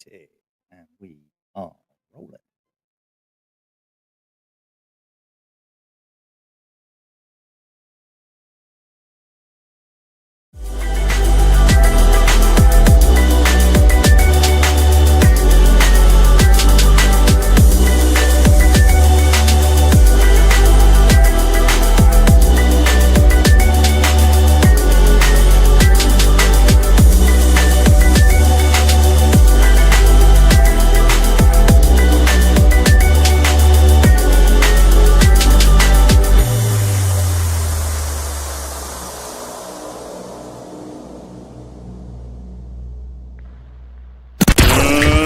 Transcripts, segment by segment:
Alrighty, and we are rolling.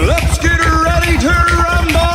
Let's get ready to rumble!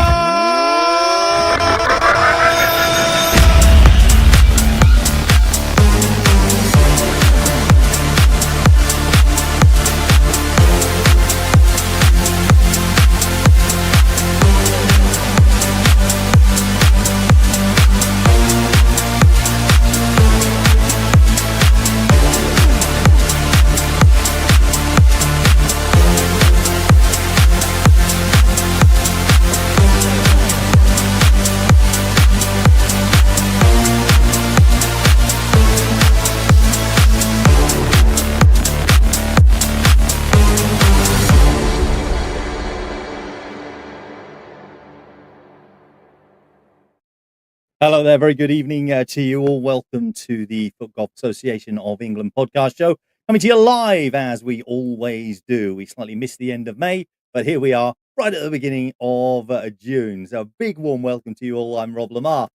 Hello there, very good evening to you all. Welcome to the Footgolf Association of England podcast show. Coming to you live as we always do. We slightly missed the end of May, but here we are right at the beginning of June. So a big warm welcome to you all. I'm Rob Lamarr,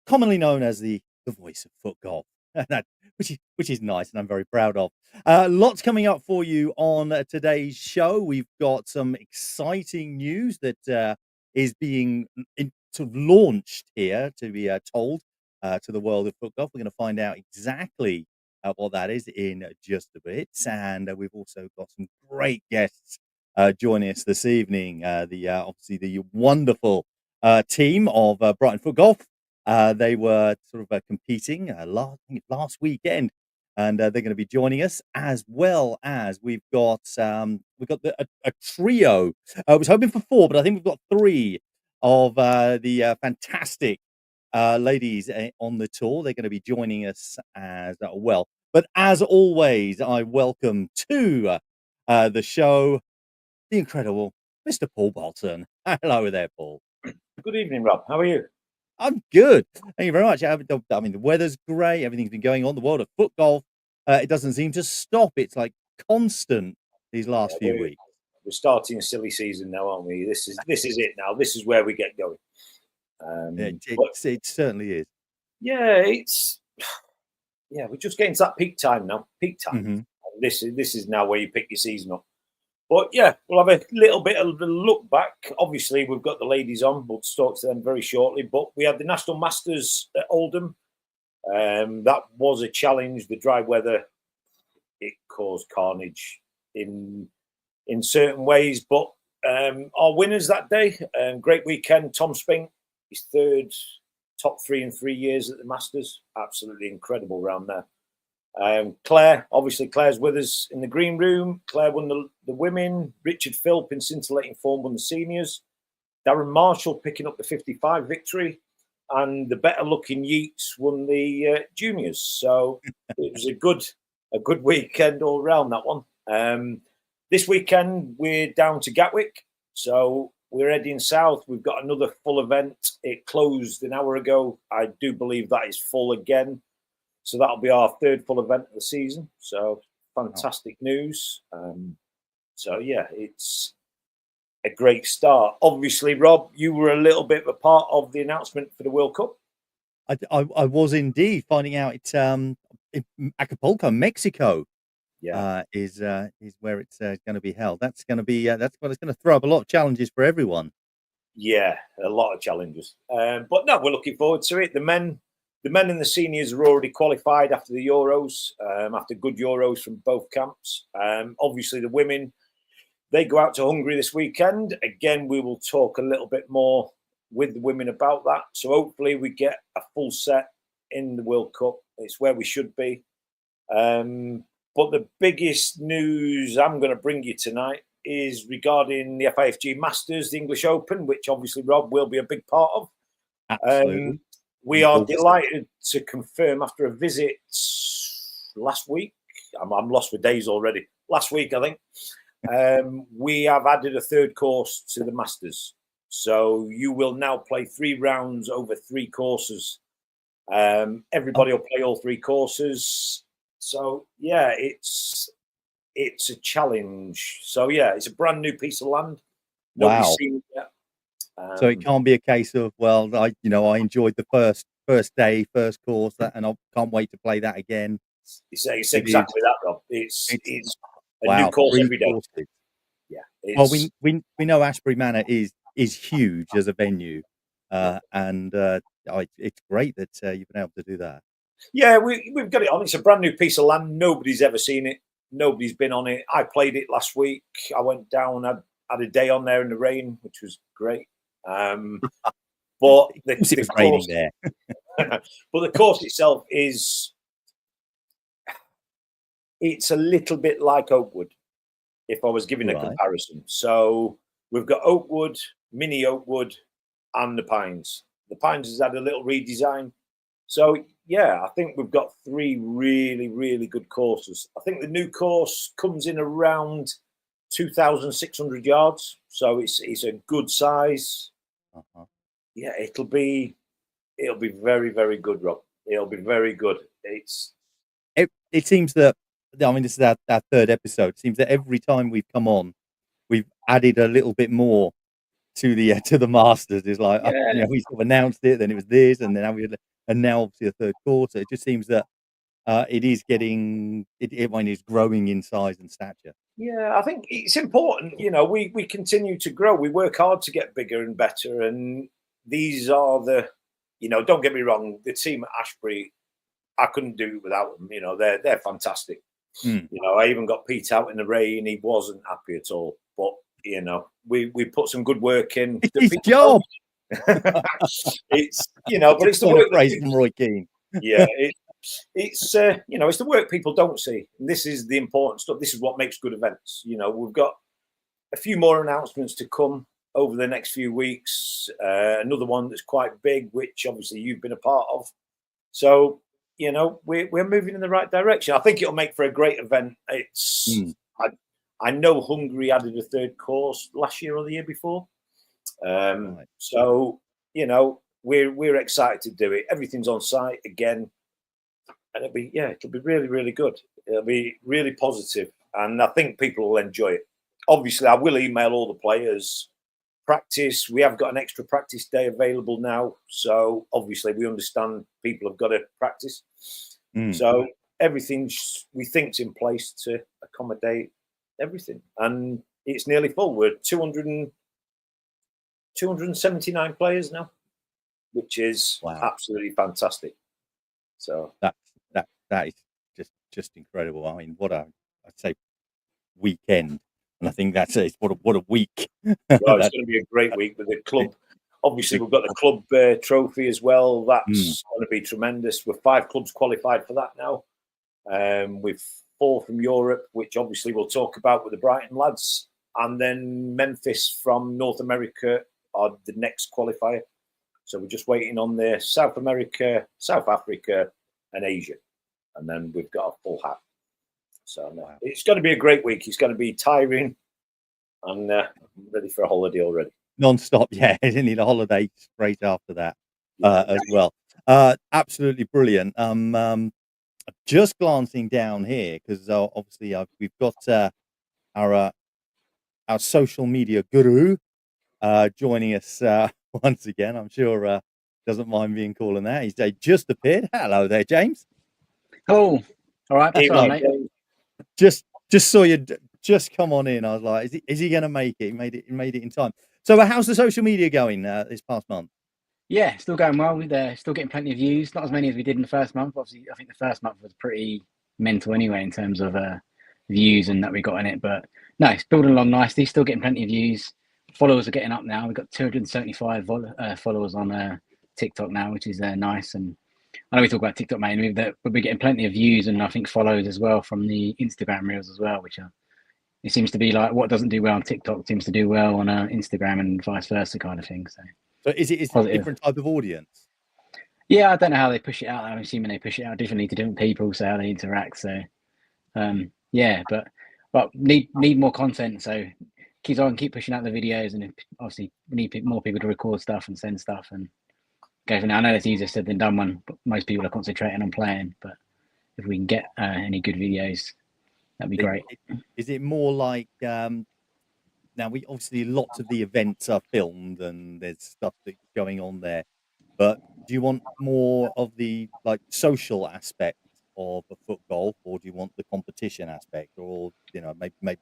commonly known as the voice of Footgolf, which is nice and I'm very proud of. Lots coming up for you on today's show. We've got some exciting news that is being sort of launched here to be told to the world of Footgolf. We're going to find out exactly what that is in just a bit. And we've also got some great guests joining us this evening. Obviously the wonderful team of Brighton Footgolf. They were sort of competing last weekend, and they're going to be joining us, as well as we've got a trio. I was hoping for four, but I think we've got three of the fantastic ladies on the tour. They're going to be joining us as well. But as always, I welcome to the show the incredible Mr. Paul Boulton. Hello there, Paul. Good evening, Rob. How are you? I'm good. Thank you very much. I mean, the weather's great. Everything's been going on. The world of Footgolf, it doesn't seem to stop. It's like constant these last few weeks. We're starting a silly season now, aren't we? This is it now. This is where we get going. It certainly is. Yeah, we're just getting to that peak time now. Peak time. Mm-hmm. This is now where you pick your season up. But yeah, we'll have a little bit of a look back. Obviously, we've got the ladies on. We'll talk to them very shortly. But we had the National Masters at Oldham. That was a challenge. The dry weather, it caused carnage in certain ways. But our winners that day, great weekend. Tom Spink, his third top three in 3 years at the Masters. Absolutely incredible round there. Claire's with us in the green room. Claire won the women. Richard Philp in scintillating form won the seniors. Darren Marshall picking up the 55 victory. And the better looking Yeats won the juniors. So it was a good weekend all round, that one. This weekend we're down to Gatwick. So we're heading south. We've got another full event. It closed an hour ago. I do believe that is full again. So that'll be our third full event of the season. So fantastic news. So yeah, it's a great start. Obviously, Rob, you were a little bit of a part of the announcement for the World Cup. I was indeed finding out it's in Acapulco, Mexico. Yeah, is where it's going to be held. That's going to be that's what it's going to throw up a lot of challenges for everyone. Yeah, a lot of challenges. But no, we're looking forward to it. The men and the seniors are already qualified after the Euros, after good Euros from both camps. Obviously, the women, they go out to Hungary this weekend. Again, we will talk a little bit more with the women about that. So hopefully we get a full set in the World Cup. It's where we should be. But the biggest news I'm going to bring you tonight is regarding the FIFG Masters, the English Open, which obviously Rob will be a big part of. Absolutely. We are delighted to confirm after a visit last week. I'm lost with days already. Last week, I think. We have added a third course to the Masters. So you will now play 3 rounds over 3 courses. Everybody will play all 3 courses. So, yeah, it's a challenge. So, yeah, it's a brand new piece of land. Nobody's seen it yet. So it can't be a case of, well, I enjoyed the first day, first course, and I can't wait to play that again. It's exactly that, Rob. It's a new course every day. Courses. Yeah. Well, we know Ashbury Manor is huge as a venue, and it's great that you've been able to do that. Yeah, we've got it on. It's a brand new piece of land. Nobody's ever seen it. Nobody's been on it. I played it last week. I went down, had a day on there in the rain, which was great. But it was raining there. But the course itself it's a little bit like Oakwood, if I was giving a comparison. So we've got Oakwood, Mini Oakwood, and the Pines. The Pines has had a little redesign. So, yeah, I think we've got 3 really, really good courses. I think the new course comes in around 2,600 yards. So it's a good size. Yeah, it'll be very, very good, Rob. It'll be very good. It seems that, I mean, this is our 3rd episode. It seems that every time we've come on, we've added a little bit more to the Masters. It's like we sort of announced it, then it was this, and then now obviously a 3rd quarter. It just seems that it is getting it's growing in size and stature. Yeah, I think it's important. We continue to grow. We work hard to get bigger and better, and these are don't get me wrong, the team at Ashbury, I couldn't do it without them. They're fantastic. I even got Pete out in the rain. He wasn't happy at all. But we put some good work in. It's his job. It's but it's the work phrase from Roy Keane. Yeah, it's the work people don't see. And this is the important stuff. This is what makes good events. We've got a few more announcements to come over the next few weeks. Another one that's quite big, which obviously you've been a part of. So, we're moving in the right direction. I think it'll make for a great event. I know Hungary added a 3rd course last year or the year before. So, we're excited to do it. Everything's on site again. And it'll be really, really good. It'll be really positive. And I think people will enjoy it. Obviously, I will email all the players. Practice. We have got an extra practice day available now. So obviously we understand people have got to practice. So everything we think's in place to accommodate everything. And it's nearly full. We're 279 players now, which is absolutely fantastic. So that is just incredible. I mean, I'd say weekend. And I think that's it. What a week. Well, it's going to be a great week with the club. Obviously, we've got the club trophy as well. That's going to be tremendous. We're 5 clubs qualified for that now. We've 4 from Europe, which obviously we'll talk about with the Brighton lads. And then Memphis from North America are the next qualifier. So we're just waiting on the South America, South Africa, and Asia. And then we've got a full hat. So it's going to be a great week. It's going to be tiring, and I'm ready for a holiday already. Non-stop, yeah. You need a holiday straight after that as well. Absolutely brilliant. Just glancing down here because obviously we've got our social media guru joining us once again. I'm sure doesn't mind being called on that. He's just appeared. Hello there, James. Oh, all right. That's all right, mate. Just saw you just come on in. I was like, is he going to make it? He made it in time. So how's the social media going this past month? Yeah, still going well. We're still getting plenty of views. Not as many as we did in the first month. Obviously, I think the first month was pretty mental anyway in terms of views and that we got in it. But no, it's building along nicely. Still getting plenty of views. Followers are getting up now. We've got 275 followers on TikTok now, which is nice. And I know we talk about TikTok mainly, but we're getting plenty of views and I think follows as well from the Instagram reels as well, which are it seems to be like what doesn't do well on TikTok seems to do well on Instagram and vice versa kind of thing. So is it a different type of audience? Yeah, I don't know how they push it out. I'm assuming they push it out differently to different people, so how they interact. So yeah, but need more content. So keep pushing out the videos, and obviously we need more people to record stuff and send stuff and go from there. I know it's easier said than done one, but most people are concentrating on playing. But if we can get any good videos, that'd be great. Is it more like now we obviously lots of the events are filmed and there's stuff that's going on there, but do you want more of the like social aspect of a foot golf, or do you want the competition aspect, or maybe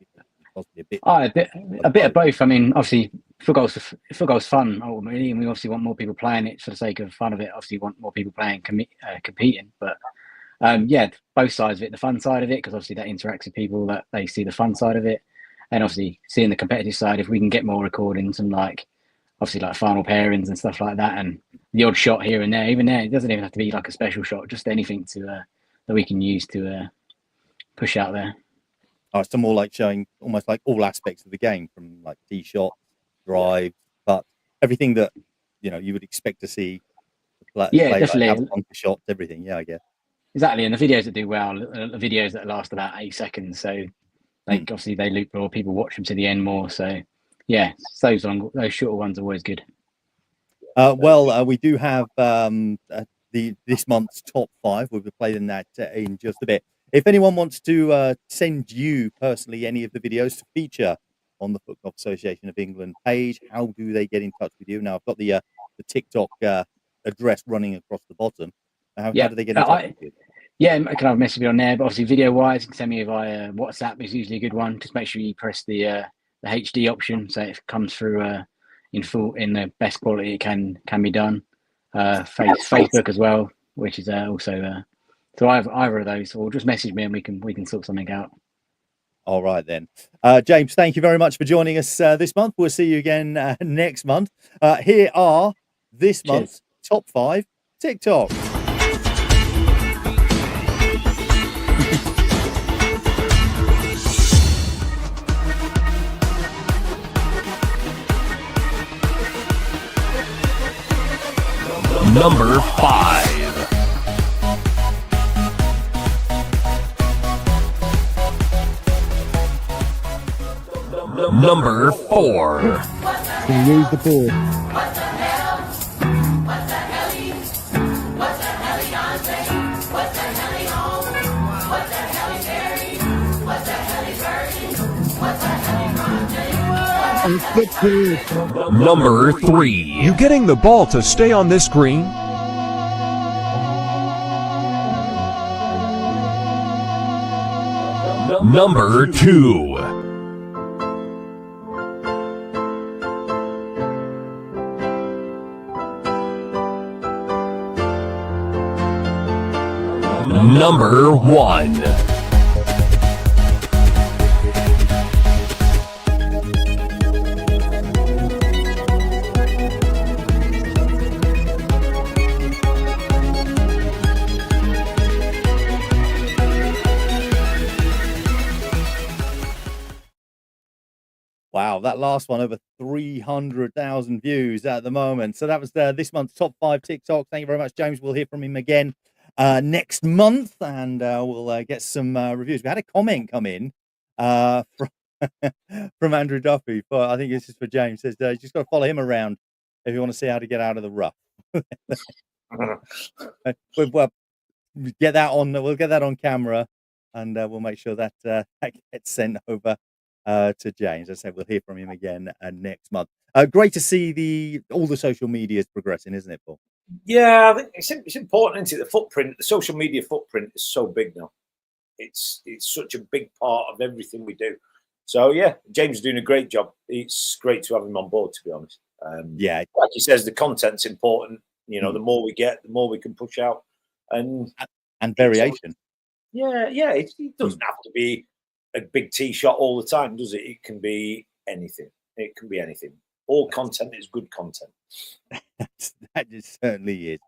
possibly a bit? A bit of both. I mean, obviously, footgolf's fun ultimately, and we obviously want more people playing it for the sake of fun of it. Obviously, want more people playing, competing. But yeah, both sides of it. The fun side of it, because obviously that interacts with people, that they see the fun side of it, and obviously seeing the competitive side. If we can get more recordings and obviously like final pairings and stuff like that, and the odd shot here and there. Even there, it doesn't even have to be like a special shot. Just anything that we can use to push out there. Oh, so more like showing almost like all aspects of the game, from like tee shots, drives, but everything that you would expect to see. Yeah, definitely. Like, have fun for shots, everything. Yeah, I guess. Exactly, and the videos that do well, the videos that last about 8 seconds. So, obviously they loop more. People watch them to the end more. So, yeah, those shorter ones are always good. We do have this month's top 5. We'll be playing that in just a bit. If anyone wants to send you personally any of the videos to feature on the Footgolf Association of England page, how do they get in touch with you? Now, I've got the TikTok address running across the bottom. How do they get in touch with you? Yeah, I can have a message on there, but obviously video-wise, you can send me via WhatsApp. Is usually a good one. Just make sure you press the HD option, so it comes through in the best quality it can be done. Facebook as well, which is also so either of those, or just message me and we can sort something out. All right then, James. Thank you very much for joining us this month. We'll see you again next month. Here are this month's top 5 TikTok. Number 5. Number 4. Can you use the board? What the hell? What the helly? What the helly What the helly home? What the helly Mary? What the helly Birdie? What the helly Rondé? Number 3. You getting the ball to stay on this green? Number 2. Number 1. Wow, that last one over 300,000 views at the moment. So that was this month's top 5 TikTok. Thank you very much, James. We'll hear from him again next month, and we'll get some reviews. We had a comment come in from from Andrew Duffy. I think this is for James. Says you just got to follow him around if you want to see how to get out of the rough. We'll get that on. We'll get that on camera, and we'll make sure that that gets sent over to James. As I said, we'll hear from him again next month. Great to see all the social media is progressing, isn't it, Paul? Yeah, I think it's important, isn't it? The social media footprint is so big now. It's such a big part of everything we do. So yeah, James is doing a great job. It's great to have him on board, to be honest. Yeah, like he says, the content's important. The more we get, the more we can push out, and variation. Yeah. It doesn't have to be a big tee shot all the time, does it? It can be anything. All content is good content. That just certainly is.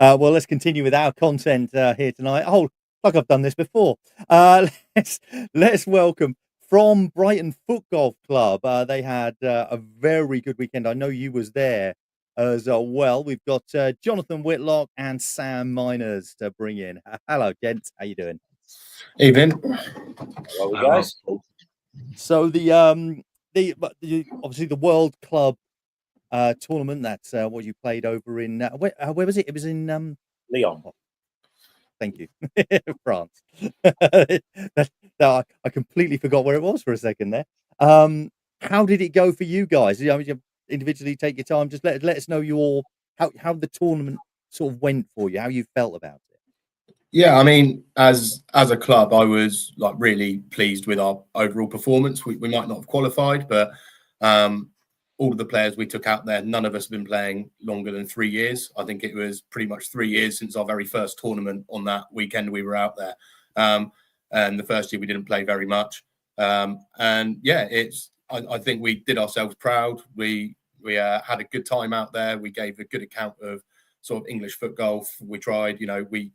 Well, let's continue with our content here tonight. Oh, like I've done this before. Let's welcome from Brighton Footgolf Club. They had a very good weekend. I know you was there as well. We've got Jonathan Whitlock and Sam Miners to bring in. Hello, gents. How you doing? Evening. Hello, guys. So the obviously the World Club tournament. That's what you played over in where was it? It was in Leon. Thank you, France. I completely forgot where it was for a second there. How did it go for you guys? I mean, you individually take your time. Just let us know how the tournament sort of went for you. How you felt about it. Yeah, I mean, as a club, I was like really pleased with our overall performance. We might not have qualified, but all of the players we took out there, none of us have been playing longer than 3 years. I think it was pretty much 3 years since our very first tournament on that weekend we were out there. And the first year we didn't play very much. And yeah, I think we did ourselves proud. We had a good time out there. We gave a good account of sort of English foot golf. We tried, we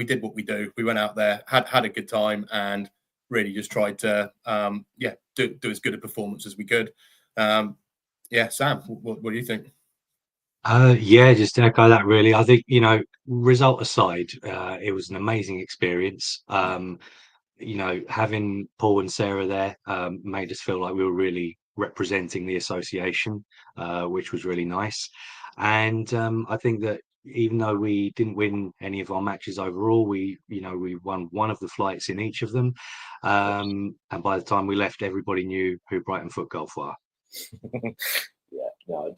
did what we do. We went out there, had a good time, and really just tried to do as good a performance as we could. Sam, what do you think? Just to echo that really. I think, result aside, it was an amazing experience. Having Paul and Sarah there made us feel like we were really representing the association, which was really nice. And I think that even though we didn't win any of our matches overall, we won one of the flights in each of them. And by the time we left, everybody knew who Brighton Footgolf were.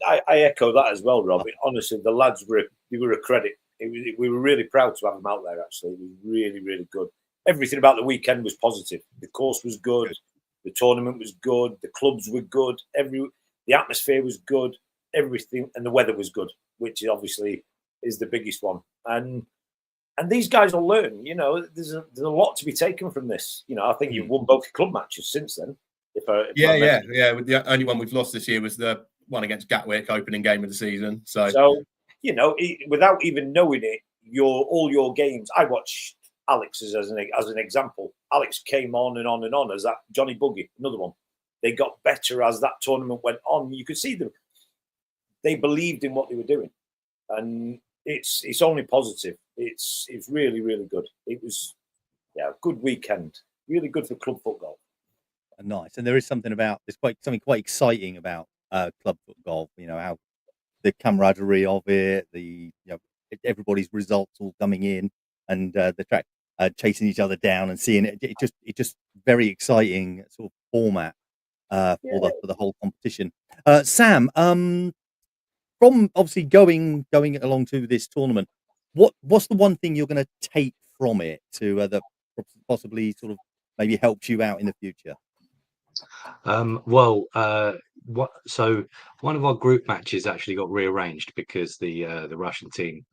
I echo that as well, Rob. Honestly, the lads were a credit. We were really proud to have them out there. Actually, it was really, really good. Everything about the weekend was positive. The course was good. The tournament was good. The clubs were good. The atmosphere was good. Everything, and the weather was good, which obviously is the biggest one. And these guys will learn. There's a lot to be taken from this. I think you've won both club matches since then. The only one we've lost this year was the one against Gatwick, opening game of the season. So without even knowing it, all your games. I watched Alex's as an example. Alex came on and on and on as that Johnny Buggy, another one. They got better as that tournament went on. You could see them. They believed in what they were doing, and it's only positive. It's really, really good. It was a good weekend. Really good for club football. Nice, and there is something quite exciting about club foot golf. How the camaraderie of it, everybody's results all coming in, and the track chasing each other down and seeing it. It's just very exciting sort of format for the whole competition. Sam, from obviously going along to this tournament, what's the one thing you're going to take from it that possibly sort of maybe helps you out in the future? So one of our group matches actually got rearranged because the Russian team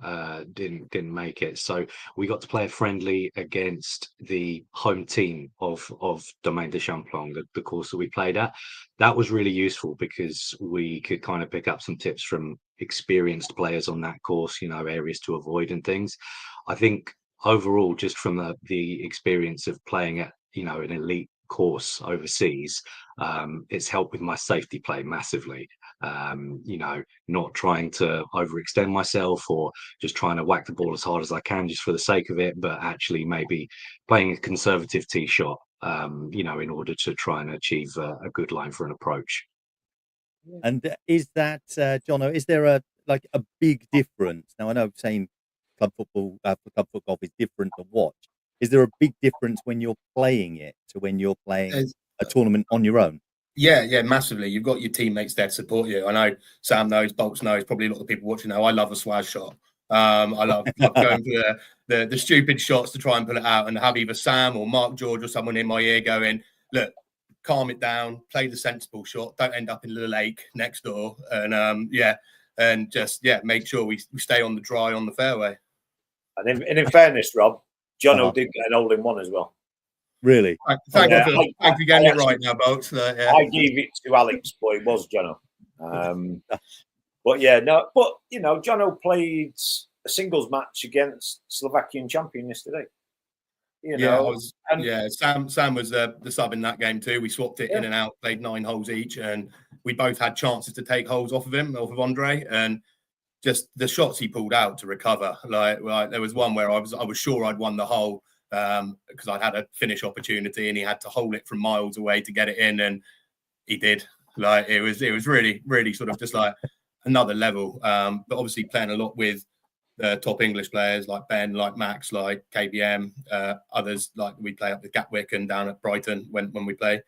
didn't make it. So we got to play a friendly against the home team of Domaine de Champlain, the course that we played at. That was really useful because we could kind of pick up some tips from experienced players on that course, areas to avoid and things. I think overall, just from the experience of playing at an elite course overseas, it's helped with my safety play massively. Not trying to overextend myself or just trying to whack the ball as hard as I can just for the sake of it, but actually maybe playing a conservative tee shot, in order to try and achieve a good line for an approach. And is that, Jono, is there a big difference? Now I know saying club football for club foot golf is different to watch. Is there a big difference when you're playing it to when you're playing a tournament on your own? Yeah, massively. You've got your teammates there to support you. I know Sam knows, Bolts knows, probably a lot of people watching now. I love a swaz shot. I love going for the stupid shots to try and pull it out and have either Sam or Mark George or someone in my ear going, look, calm it down, play the sensible shot, don't end up in the lake next door. And make sure we stay on the dry on the fairway. And in fairness, Rob, Jono did get an hole in one as well. Really? Thank you for getting it right now, Bolts. I gave it to Alex, but it was Jono. Jono played a singles match against Slovakian champion yesterday. You Yeah, I know, was. and Yeah, Sam was the sub in that game too. We swapped it in and out, played 9 holes each, and we both had chances to take holes off of Andre, and just the shots he pulled out to recover. Like there was one where I was sure I'd won the hole because I'd had a finish opportunity, and he had to hole it from miles away to get it in, and he did. Like it was really, really sort of just like another level. But obviously playing a lot with the top English players like Ben, like Max, like KBM, others like we play up with Gatwick and down at Brighton when we play.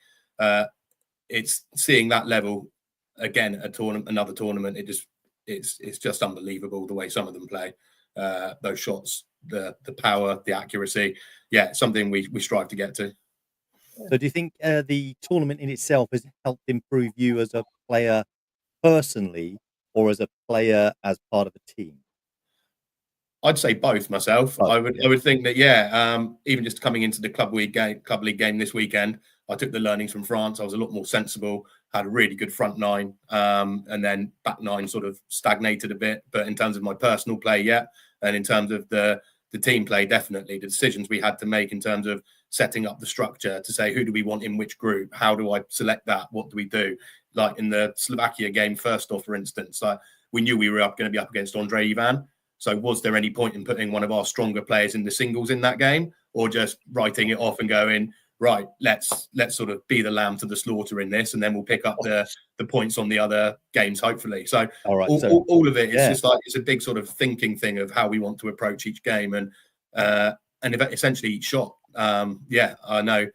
It's seeing that level again at another tournament. It's just unbelievable the way some of them play. Those shots, the power, the accuracy. Yeah, something we strive to get to. So do you think the tournament in itself has helped improve you as a player personally, or as a player as part of a team? I'd say both myself. Both, I would think that even just coming into the club league game this weekend, I took the learnings from France. I was a lot more sensible, had a really good front nine, and then back nine sort of stagnated a bit. But in terms of my personal play, and in terms of the team play, definitely the decisions we had to make in terms of setting up the structure to say who do we want in which group, how do I select that, what do we do? Like in the Slovakia game, first off, for instance, like we knew we were going to be up against Andre Ivan. So was there any point in putting one of our stronger players in the singles in that game, or just writing it off and going, right, let's sort of be the lamb to the slaughter in this, and then we'll pick up the points on the other games, hopefully. So all of it is just like it's a big sort of thinking thing of how we want to approach each game and essentially each shot. I know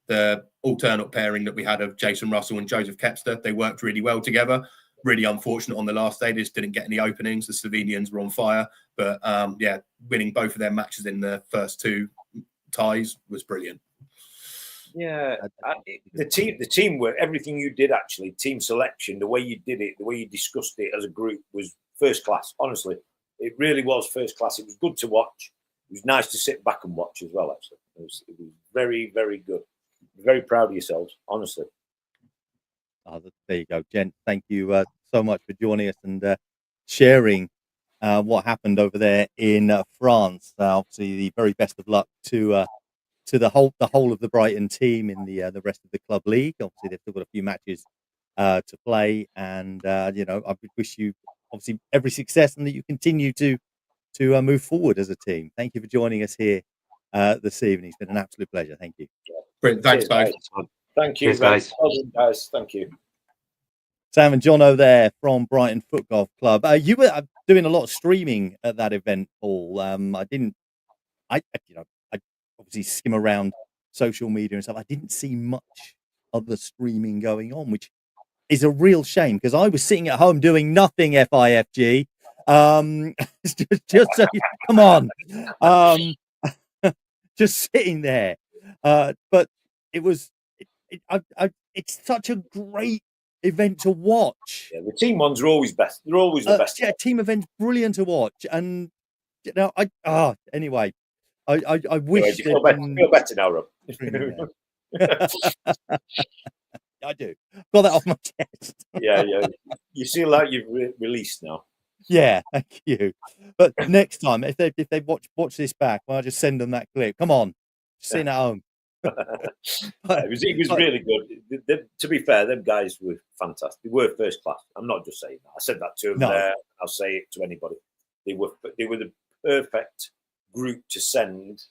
the alternate pairing that we had of Jason Russell and Joseph Kepster, they worked really well together. Really unfortunate on the last day, they just didn't get any openings. The Slovenians were on fire, but winning both of their matches in the first 2 ties was brilliant. Yeah, the teamwork, everything you did, actually, team selection, the way you did it, the way you discussed it as a group was first class. Honestly, it really was first class. It was good to watch. It was nice to sit back and watch as well. Actually, it was very, very good. Very proud of yourselves, honestly. Oh, there you go, Jen. Thank you so much for joining us and sharing what happened over there in France. Obviously, the very best of luck to the whole of the Brighton team in the rest of the club league. Obviously, they've still got a few matches to play, and I wish you obviously every success and that you continue to move forward as a team. Thank you for joining us here this evening. It's been an absolute pleasure. Thank you. Brilliant. Thanks, guys. Thank you, guys. Guys, thank you. Sam and Jono there from Brighton Footgolf Club. You were doing a lot of streaming at that event, Paul. I obviously skim around social media and stuff. I didn't see much other streaming going on, which is a real shame because I was sitting at home doing nothing. FIFG, just so come on, just sitting there. But it was, it's such a great event to watch. Yeah, the team ones are always best. They're always the best. Yeah, team events brilliant to watch, and anyway. I wish feel better now, Rob. I do. Got that off my chest. yeah. You feel like you've released now. Yeah, thank you. But next time, if they watch this back, well, I'll just send them that clip. Come on, just sitting at home. It was really good. To be fair, them guys were fantastic. They were first class. I'm not just saying that. I said that to them there. I'll say it to anybody. They were the perfect group to send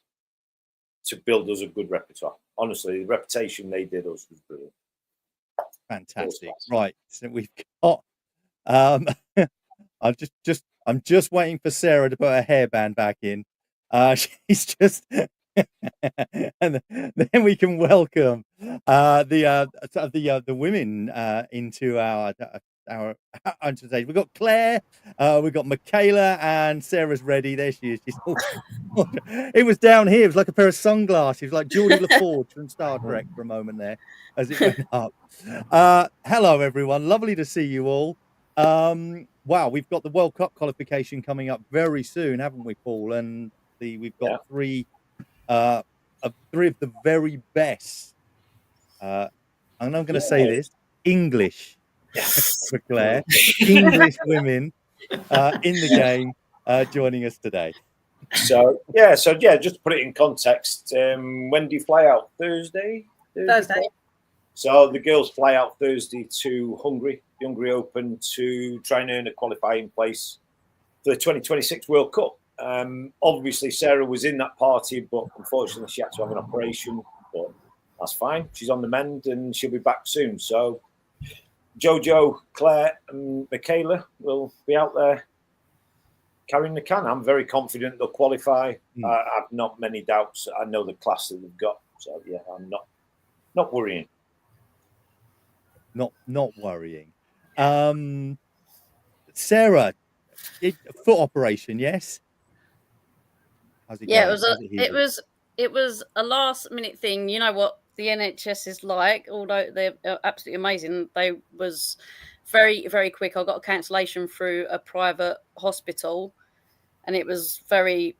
to build us a good repertoire. Honestly, the reputation they did us was brilliant. Fantastic. Right. So we've got I'm just waiting for Sarah to put her hairband back in. She's just and then we can welcome the women into our stage. We've got Claire, we've got Michaela, and Sarah's ready. There she is. It was down here. It was like a pair of sunglasses, like Geordie LaForge from Star Trek for a moment there as it went up. Hello, everyone. Lovely to see you all. Wow, we've got the World Cup qualification coming up very soon, haven't we, Paul? And we've got three of the very best. And I'm going to say this: English. For Claire, English women in the game joining us today. So just to put it in context, when do you fly out? Thursday. So the girls fly out Thursday to Hungary, the Hungary Open, to try and earn a qualifying place for the 2026 World Cup. Obviously, Sarah was in that party, but unfortunately, she had to have an operation. But that's fine. She's on the mend, and she'll be back soon. So Jojo, Claire, and Michaela will be out there carrying the can. I'm very confident they'll qualify. I have not many doubts. I know the class that they've got. So yeah, I'm not worrying. Not worrying. Sarah, foot operation, yes? How's it Yeah, going? it was it was a last minute thing. You know what the NHS is like. Although they're absolutely amazing, they was very, very quick. I got a cancellation through a private hospital, and it was very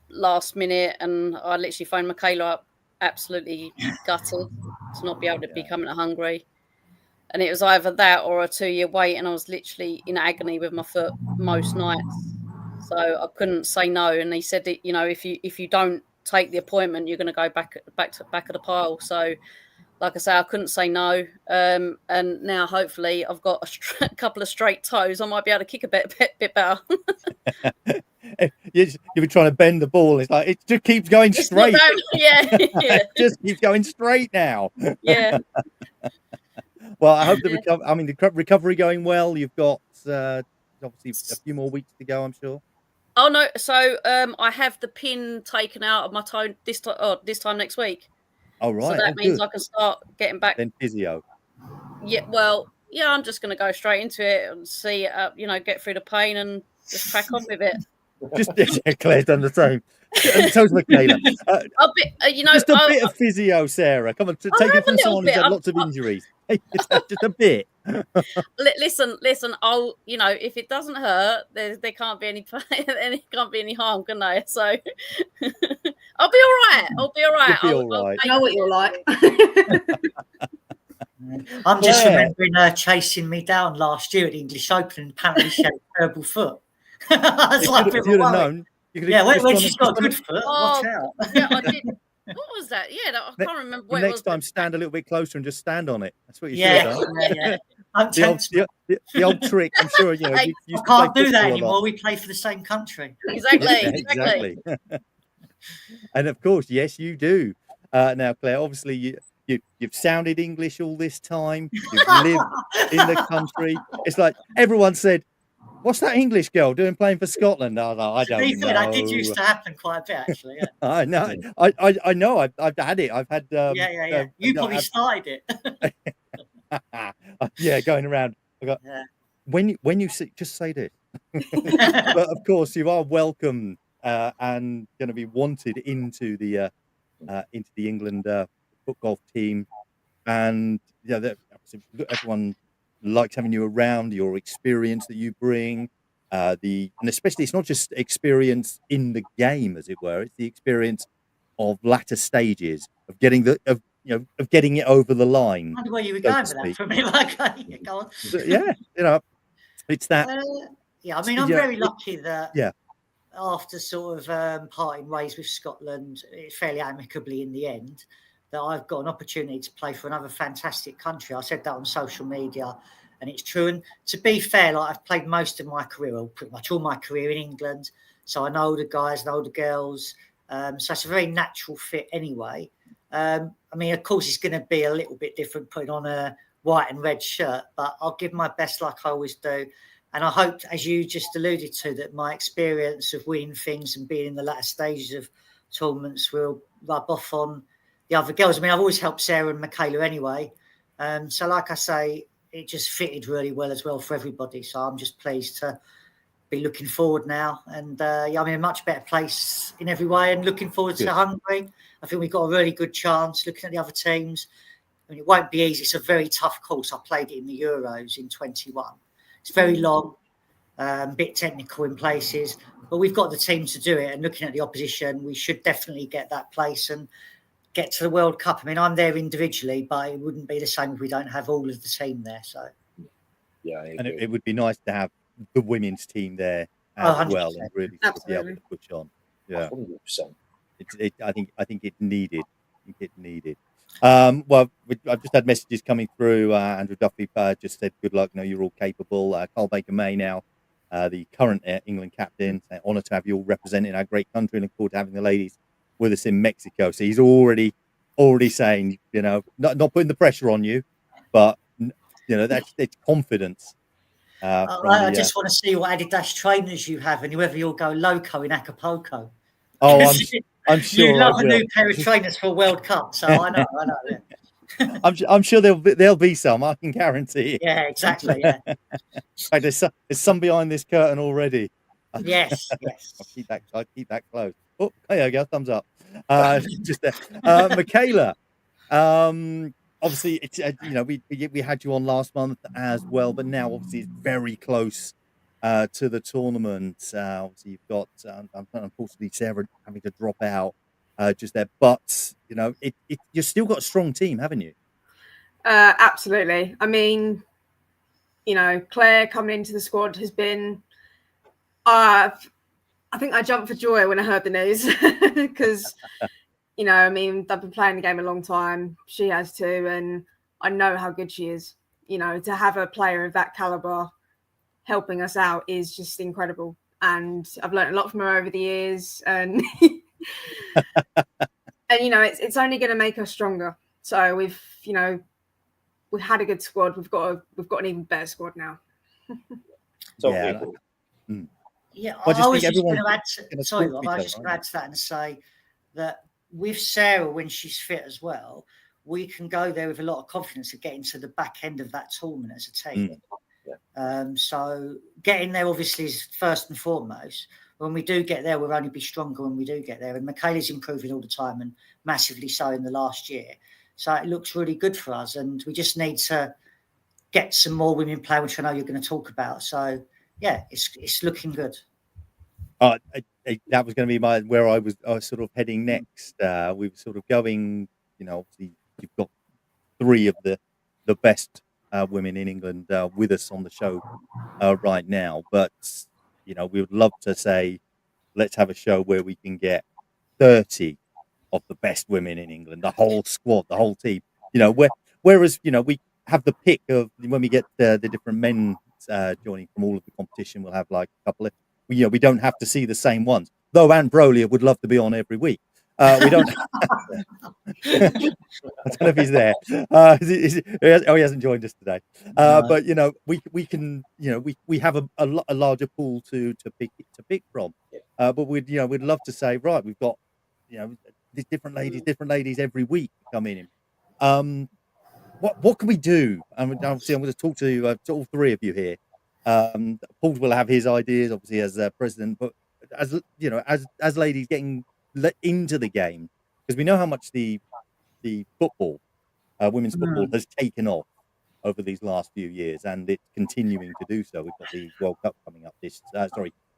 last minute. And I literally phoned Michaela up, absolutely gutted to not be able to be coming to Hungary. And it was either that or a 2-year wait, and I was literally in agony with my foot most nights. So I couldn't say no. And he said that, if you don't take the appointment, you're going to go back of the pile. So, like I say, I couldn't say no. And now hopefully I've got a couple of straight toes. I might be able to kick a bit better. You've been trying to bend the ball. It's like it just keeps going straight. Yeah. It just keeps going straight now. Yeah. Well, I hope the recovery going well. You've got obviously a few more weeks to go, I'm sure. Oh no! So I have the pin taken out of my toe this time next week. Oh right. So that means I can start getting back. Then physio. Yeah. Well, yeah. I'm just going to go straight into it and see, get through the pain and just crack on with it. Claire's done the same. And so's Michaela. Just a bit of physio, Sarah. Come on, take it from someone who's had lots of injuries. Just a bit. Listen. I'll, if it doesn't hurt, there can't be any pain, and it can't be any harm, can there? So I'll be all right. I'll be all right. You'll be all right. I know what you're like. I'm just remembering her chasing me down last year at the English Open, and apparently she had a terrible foot. I was like, if you'd have known. When she's got a good foot, watch out. Yeah, I did. What was that? Yeah, I can't remember what it was. Next time, stand a little bit closer and just stand on it. That's what you should have done. Yeah. The old trick, I'm sure, you can't do that anymore. We play for the same country. Exactly. And of course, yes, you do. Now, Claire, obviously, you've sounded English all this time. You've lived in the country. It's like everyone said, "What's that English girl doing playing for Scotland?" I don't know. That did used to happen quite a bit, actually. Yeah. I know. I know. I've had it. I've had. You probably started it. Going around. I got. When you just say this. But of course, you are welcome and going to be wanted into the England Footgolf team, and everyone likes having you around. Your experience that you bring, and especially it's not just experience in the game, as it were. It's the experience of latter stages of getting getting it over the line. I wonder where you were going with that for me. Go on. So, it's that. I mean, I'm very lucky that after sort of parting ways with Scotland, fairly amicably in the end, that I've got an opportunity to play for another fantastic country. I said that on social media, and it's true. And to be fair, I've played most of my career, or pretty much all my career in England, so I know the guys, know the girls. So it's a very natural fit anyway. I mean, of course, it's going to be a little bit different putting on a white and red shirt, but I'll give my best like I always do. And I hope, as you just alluded to, that my experience of winning things and being in the latter stages of tournaments will rub off on the other girls. I mean, I've always helped Sarah and Michaela anyway. So like I say, it just fitted really well as well for everybody. So I'm just pleased to be looking forward now. And I'm in a much better place in every way and looking forward to Hungary. I think we've got a really good chance looking at the other teams. I mean, it won't be easy. It's a very tough course. I played it in the Euros in 21. It's very long, a bit technical in places, but we've got the team to do it. And looking at the opposition, we should definitely get that place and get to the World Cup. I mean, I'm there individually, but it wouldn't be the same if we don't have all of the team there. So, and it would be nice to have the women's team there as well, and really be able to push on. Yeah, 100%. I think it's needed. I think it's needed. Well, I've just had messages coming through. Andrew Duffy just said, "Good luck. No, you're all capable." Carl Baker May now, the current England captain, honour to have you all representing our great country, and look forward to having the ladies with us in Mexico. So he's already saying, not putting the pressure on you, but that's it's confidence. I just want to see what Adidas trainers you have, and whether you'll go loco in Acapulco. Oh, I'm sure you love I a will. new pair of trainers for a World Cup, so I know. Yeah. I'm sure there'll be some. I can guarantee. Yeah, exactly. Yeah. In fact, there's some behind this curtain already. Yes. I'll keep that close. Oh, there you go. Thumbs up. Just there. Michaela. Obviously, it's we had you on last month as well, but now obviously it's very close to the tournament. Obviously, you've got unfortunately Sarah having to drop out just there, but you've still got a strong team, haven't you? Absolutely. I mean, Claire coming into the squad has been. I think I jumped for joy when I heard the news because. I mean, I've been playing the game a long time. She has too, and I know how good she is. To have a player of that caliber helping us out is just incredible. And I've learned a lot from her over the years, and it's only going to make us stronger. So we've had a good squad. We've got an even better squad now. Yeah. I was just going to add to that and say that with Sarah, when she's fit as well, we can go there with a lot of confidence of getting to the back end of that tournament as a team. So getting there obviously is first and foremost. When we do get there, we'll only be stronger when we do get there. And Michaela's improving all the time, and massively so in the last year. So it looks really good for us, and we just need to get some more women playing, which I know you're going to talk about. So yeah, it's looking good. That was going to be where I was sort of heading next. We were sort of going, obviously you've got three of the best women in England with us on the show right now, but we would love to say, let's have a show where we can get 30 of the best women in England, the whole squad, the whole team. Whereas we have the pick of when we get the different men joining from all of the competition, we'll have like a couple of. We don't have to see the same ones. Though Ant Brolia would love to be on every week. We don't. I don't know if he's there. He hasn't joined us today. But we can. We have a larger pool to pick from. But we'd love to say, right, we've got these different ladies every week coming in. What can we do? Obviously, I'm going to talk to all three of you here. Paul will have his ideas, obviously, as president, but as ladies getting into the game, because we know how much the football, women's football, has taken off over these last few years, and it's continuing to do so. We've got the World Cup coming up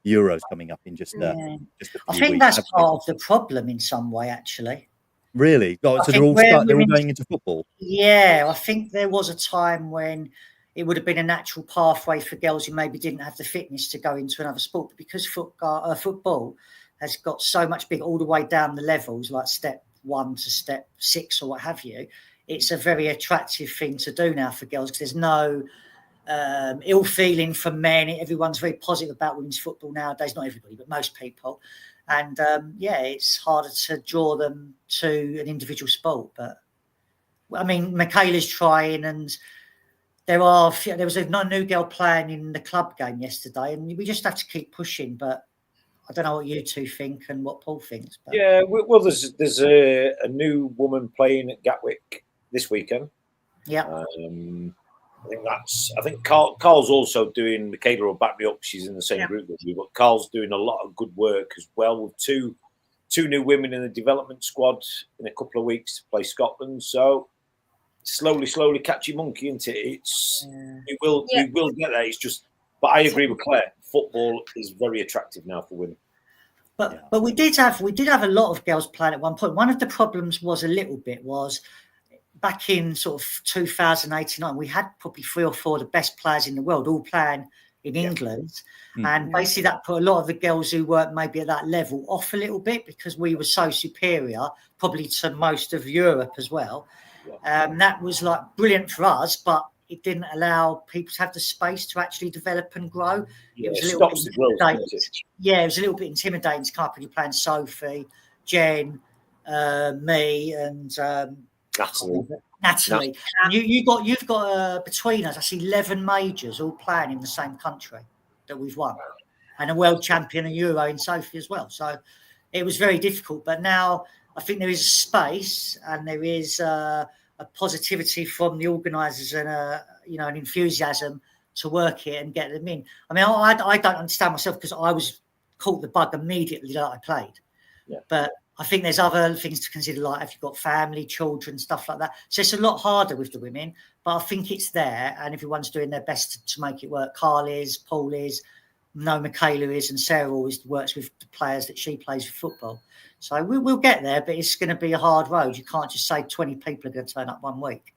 Euros coming up in just a few weeks. I think that's part of the problem in some way, actually. Really? So they're all going into football? Yeah, I think there was a time when it would have been a natural pathway for girls who maybe didn't have the fitness to go into another sport. But because football has got so much big all the way down the levels, like step 1 to step 6 or what have you, it's a very attractive thing to do now for girls because there's no ill feeling from men. Everyone's very positive about women's football nowadays. Not everybody, but most people. And it's harder to draw them to an individual sport. But I mean, Michaela's trying, and there was a new girl playing in the club game yesterday, and we just have to keep pushing. But I don't know what you two think and what Paul thinks. But. Yeah, well, there's a new woman playing at Gatwick this weekend. Yeah. I think Carl's also doing. Michaela will back me up. She's in the same group with you, but Carl's doing a lot of good work as well with two new women in the development squad in a couple of weeks to play Scotland. So slowly catch your monkey into it. We will get there. It's just, but I agree with Claire. Football is very attractive now for women. But we did have a lot of girls playing at one point. One of the problems was back in sort of 2089, we had probably 3 or 4 of the best players in the world all playing in England. And basically that put a lot of the girls who weren't maybe at that level off a little bit because we were so superior, probably to most of Europe as well. That was like brilliant for us, but it didn't allow people to have the space to actually develop and grow. It was a little bit intimidating. Yeah, it was a little bit intimidating to come up and you're playing Sophie, Jen, me, and Natalie. And you've got between us, I see 11 majors all playing in the same country that we've won, and a world champion and Euro in Sophie as well. So it was very difficult, but now I think there is a space and there is a positivity from the organisers and an enthusiasm to work it and get them in. I mean, I don't understand myself because I was caught the bug immediately that I played. But I think there's other things to consider, like if you've got family, children, stuff like that. So it's a lot harder with the women, but I think it's there and everyone's doing their best to make it work. Carl is, Paul is, Michaela is, and Sarah always works with the players that she plays with football. So we'll get there, but it's going to be a hard road. You can't just say 20 people are going to turn up one week.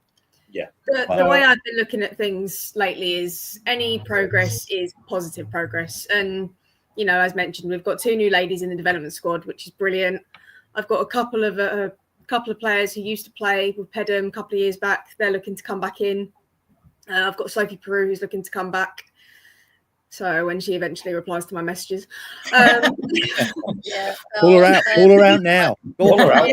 The way I've been looking at things lately is any progress is positive progress. And, you know, as mentioned, we've got 2 new ladies in the development squad, which is brilliant. I've got a couple of players who used to play with Pedham a couple of years back. They're looking to come back in. I've got Sophie Peru who's looking to come back. So when she eventually replies to my messages, call her out. Call her out now. Call her out.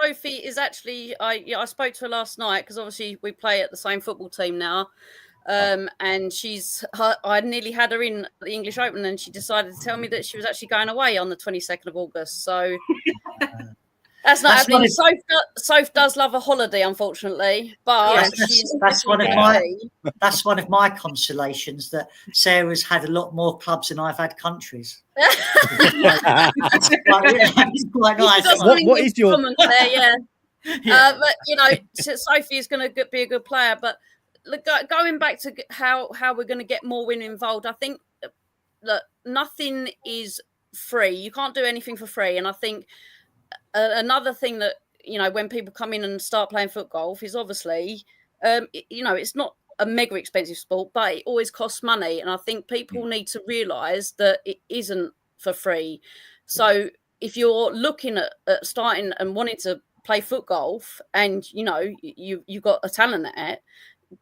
Sophie is actually. I spoke to her last night because obviously we play at the same football team now, and I nearly had her in the English Open, and she decided to tell me that she was actually going away on the 22nd of August. So. That's not happening. Soph does love a holiday, unfortunately, but that's one of my consolations that Sarah's had a lot more clubs than I've had countries. It's quite nice. What is your comment there? Yeah. But you know, Sophie is going to be a good player. But look, going back to how we're going to get more women involved, I think that nothing is free. You can't do anything for free, and I think. Another thing that, you know, when people come in and start playing foot golf is obviously, you know, it's not a mega expensive sport, but it always costs money. And I think people need to realise that it isn't for free. So if you're looking at starting and wanting to play foot golf and, you know, you've got a talent at it,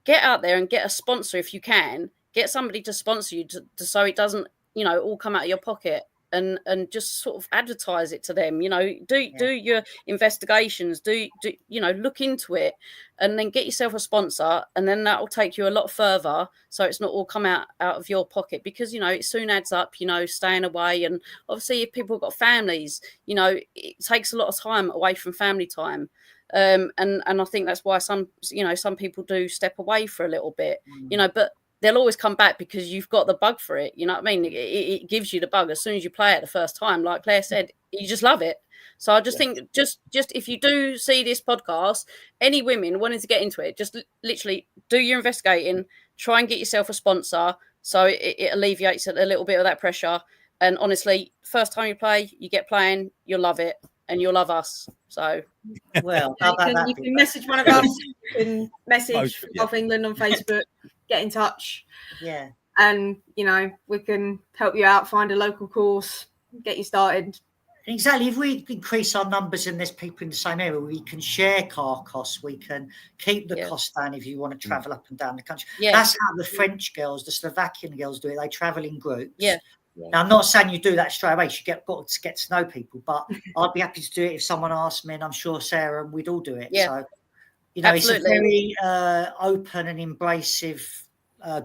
get out there and get a sponsor if you can. Get somebody to sponsor you so it doesn't, you know, all come out of your pocket. And just sort of advertise it to them, you know, do your investigations, do you know, look into it and then get yourself a sponsor, and then that will take you a lot further so it's not all come out of your pocket, because, you know, it soon adds up, you know, staying away. And obviously if people have got families, you know, it takes a lot of time away from family time. And I think that's why some people do step away for a little bit, you know, but they'll always come back because you've got the bug for it. You know what I mean? It gives you the bug as soon as you play it the first time. Like Claire said, you just love it. So I just think just if you do see this podcast, any women wanting to get into it, just literally do your investigating, try and get yourself a sponsor so it alleviates a little bit of that pressure. And honestly, first time you play, you get playing, you'll love it and you'll love us. So, well, you can message one of us, you can message Golf England on Facebook, get in touch. Yeah. And, you know, we can help you out, find a local course, get you started. Exactly. If we increase our numbers and there's people in the same area, we can share car costs. We can keep the cost down if you want to travel up and down the country. Yeah. That's how the French girls, the Slovakian girls do it. They travel in groups. Yeah. Now, I'm not saying you do that straight away. You got to get to know people, but I'd be happy to do it if someone asked me, and I'm sure Sarah and we'd all do it. Yeah. So, you know, Absolutely. It's a very open and embracive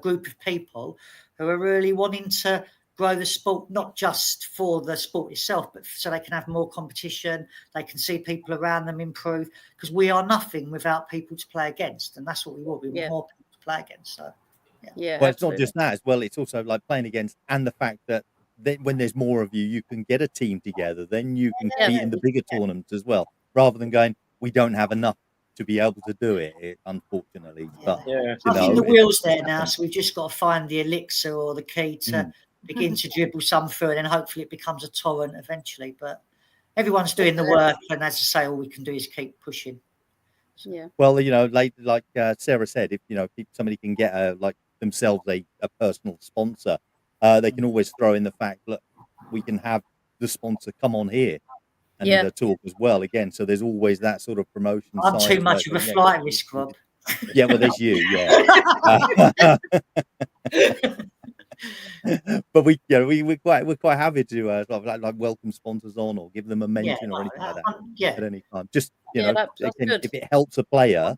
group of people who are really wanting to grow the sport, not just for the sport itself, but so they can have more competition. They can see people around them improve, because we are nothing without people to play against, and that's what we want. We want more people to play against. So. Yeah, well, it's not just that as well. It's also like playing against, and the fact that when there's more of you, you can get a team together. Then you can compete in the bigger tournaments as well, rather than going, we don't have enough to be able to do it, unfortunately. But I think the wheel's there now, so we've just got to find the elixir or the key to begin to dribble some through, and then hopefully it becomes a torrent eventually. But everyone's doing the work, and as I say, all we can do is keep pushing. Yeah. Well, you know, like Sarah said, if somebody can get themselves a personal sponsor, they can always throw in the fact that we can have the sponsor come on here and talk as well again. So there's always that sort of promotion. I'm too much of a flight risk, Rob. Yeah, well, there's you, yeah. But we're quite happy to sort of like welcome sponsors on or give them a mention or anything like that at any time. Just if it helps a player,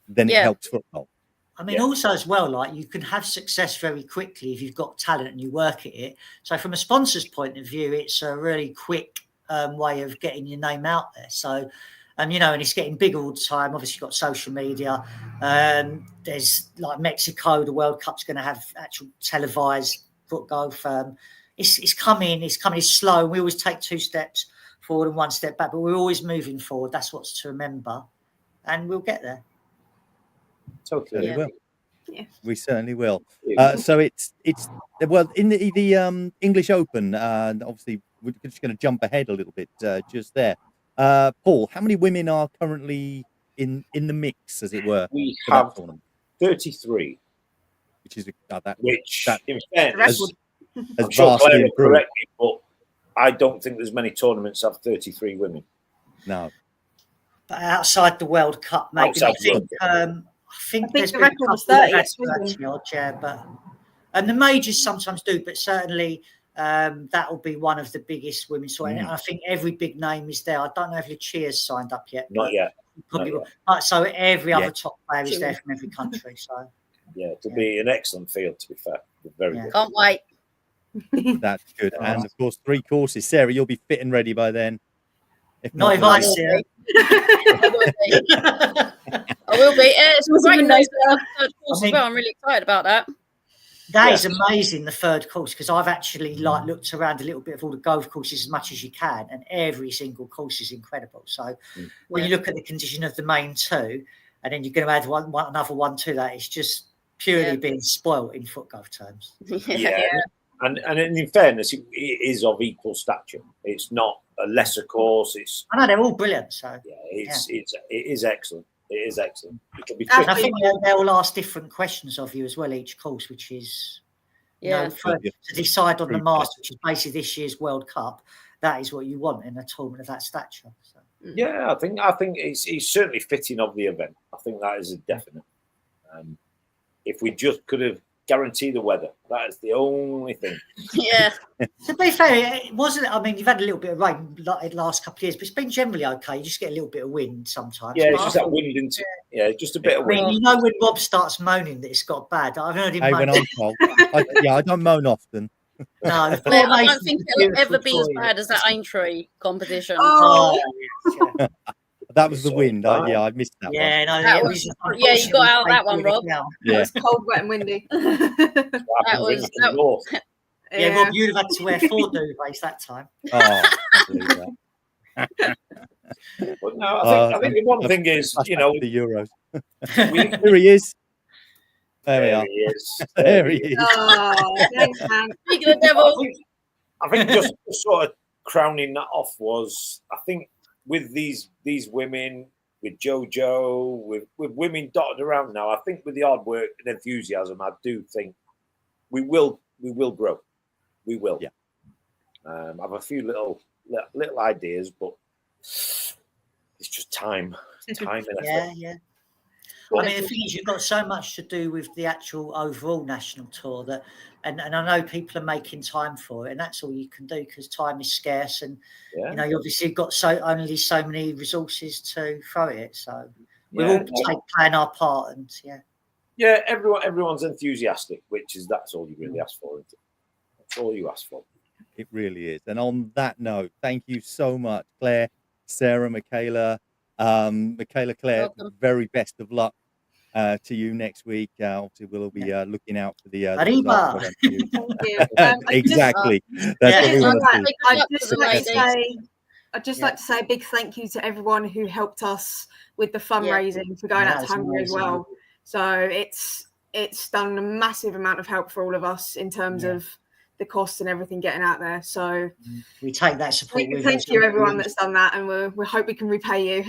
then it helps football. I mean, also as well, like you can have success very quickly if you've got talent and you work at it. So from a sponsor's point of view, it's a really quick way of getting your name out there. So, and it's getting bigger all the time. Obviously, you've got social media. There's like Mexico, the World Cup's going to have actual televised Footgolf. It's coming. It's slow. We always take 2 steps forward and 1 step back, but we're always moving forward. That's what's to remember, and we'll get there. Totally will. Yeah. We certainly will. So it's well in the English Open, and obviously we're just going to jump ahead a little bit just there. Paul, how many women are currently in the mix, as it were? We have 33, which is in fairness, has vastly improved. Correct me, but I don't think there's many tournaments that have 33 women. No. But outside the World Cup, maybe I think there's the been record was 30. And the majors sometimes do, but certainly that will be one of the biggest women's tour. And I think every big name is there. I don't know if Lucia's signed up yet. Not yet. Probably will. So every other top player is there from every country. So it'll be an excellent field, to be fair. Very good. Can't wait. That's good. And of course, 3 courses. Sarah, you'll be fit and ready by then. If not, if I see her. I will be. It's great news for the 3rd course as well. I'm really excited about that. That is amazing, the 3rd course, because I've actually looked around a little bit of all the golf courses as much as you can, and every single course is incredible. So when you look at the condition of the main 2, and then you're going to add another one to that, it's just purely being spoilt in Footgolf terms. And in fairness, it is of equal stature. It's not a lesser course. I know they're all brilliant. So it is excellent. It is excellent. I think they'll all ask different questions of you as well each course, which is to decide on the Masters, which is basically this year's World Cup. That is what you want in a tournament of that stature. So. Yeah, I think it's certainly fitting of the event. I think that is a definite. If we just could have guaranteed the weather, that is the only thing. Yeah. To be fair, it wasn't. I mean, you've had a little bit of rain like the last couple of years, but it's been generally okay. You just get a little bit of wind sometimes. Yeah, it's just that wind into just a bit of wind. I mean, when Rob starts moaning that it's got bad, I've heard him moan. When I'm cold, I don't moan often. No, I don't think it'll ever be as bad as that Aintree competition. That was the wind. I missed that one. You got out that one, Rob. Yeah. It was cold, wet, and windy. that was. Rob, you'd have had to wear 4 duvets that time. Oh, I believe that. But no, I think the one thing is, the Euros. Here he is. There we are. He is. There he is. Oh, thanks, man. Speaking of devil, I think just sort of crowning that off was, I think, with these women, with JoJo, with women dotted around now, I think with the hard work and enthusiasm, I do think we will grow. We will. Yeah. I have a few little ideas, but it's just time and effort. Yeah. I mean, the thing is, you've got so much to do with the actual overall national tour that, and I know people are making time for it, and that's all you can do because time is scarce, and you obviously got only so many resources to throw at it. So we're all playing our part, and everyone's enthusiastic, that's all you really ask for. Isn't it? That's all you ask for. It really is. And on that note, thank you so much, Claire, Sarah, Michaela, Claire. Very best of luck to you next week. Obviously, we'll be looking out for the Arriba. Thank you. Exactly. That's what we want to see. I'd just like to say a big thank you to everyone who helped us with the fundraising for going out to Hungary as well. So it's done a massive amount of help for all of us in terms of the costs and everything getting out there. So we take that support with us. Thank you, everyone that's done that, and we hope we can repay you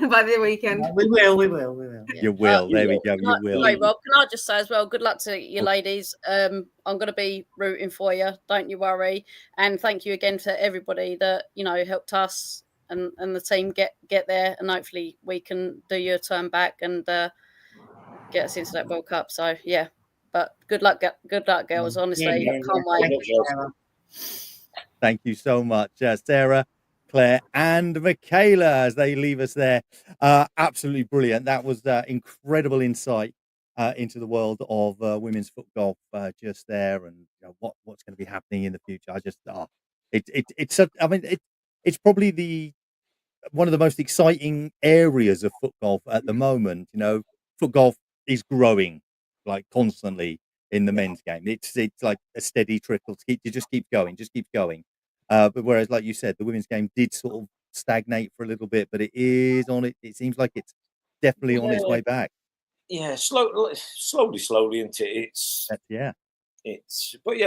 by the weekend. We will. Yeah. You will. There we go. You will. Hey, Rob, can I just say as well, good luck to you ladies. I'm going to be rooting for you. Don't you worry. And thank you again to everybody that, helped us and the team get there. And hopefully we can do your turn back and get us into that World Cup. So, yeah. But good luck, girls. Honestly, can't wait. Thank you so much, Sarah, Claire, and Michaela, as they leave us there. Absolutely brilliant. That was incredible insight into the world of women's foot golf just there, and what's going to be happening in the future. I just, it's probably one of the most exciting areas of foot golf at the moment. Foot golf is growing like constantly in the men's game. It's like a steady trickle. It just keeps going. But whereas, like you said, the women's game did sort of stagnate for a little bit, but it is on it. It seems like it's definitely on its way back. Yeah, slowly into it. But yeah,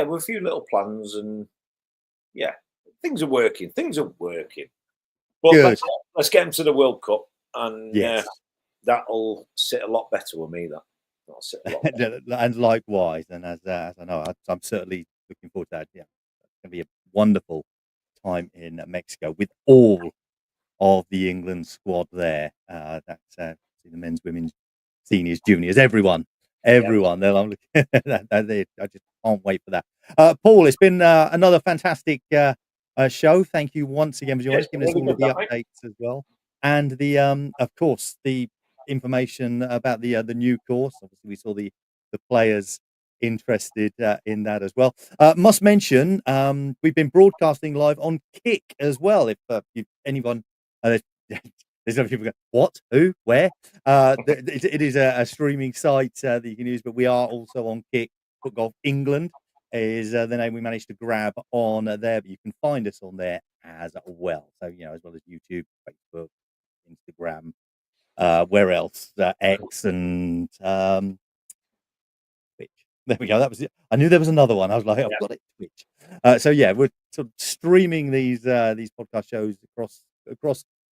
with a few little plans, and yeah, things are working. But let's get them to the World Cup, and that'll sit a lot better with me. That'll sit a lot better. And likewise, and as I know, I'm certainly looking forward to that. Yeah, it's going to be a wonderful time in Mexico with all of the England squad there. That's the men's, women's, seniors, juniors, everyone. I'm looking I just can't wait for that. Paul, it's been another fantastic show. Thank you once again for joining us, giving us all of the updates as well, and the of course the information about the new course. Obviously, we saw the players interested in that as well. Must mention, we've been broadcasting live on Kick as well. If anyone, there's other people go, what, who, where? It is a streaming site that you can use, but we are also on Kick. Footgolf England is the name we managed to grab on there, but you can find us on there as well. So, as well as YouTube, Facebook, Instagram, where else? X and Twitch. There we go. That was it. I knew there was another one. I was like, I've got it. Twitch. So yeah, we're sort of streaming these podcast shows across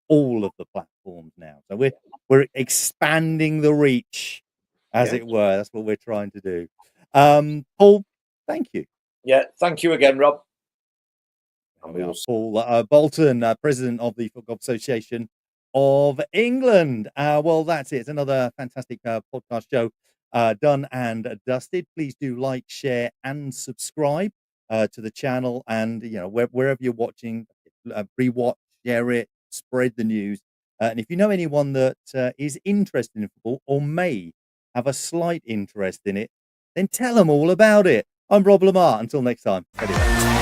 all of the platforms now. So we're expanding the reach, as it were. That's what we're trying to do. Paul, thank you. Yeah, thank you again, Rob. Paul Boulton, president of the Footgolf Association of England. Well, that's it. It's another fantastic podcast show done and dusted. Please do like, share, and subscribe to the channel. And wherever you're watching, rewatch, share it, spread the news. And if you know anyone that is interested in football or may have a slight interest in it, then tell them all about it. I'm Rob Lamarr. Until next time. Anyway.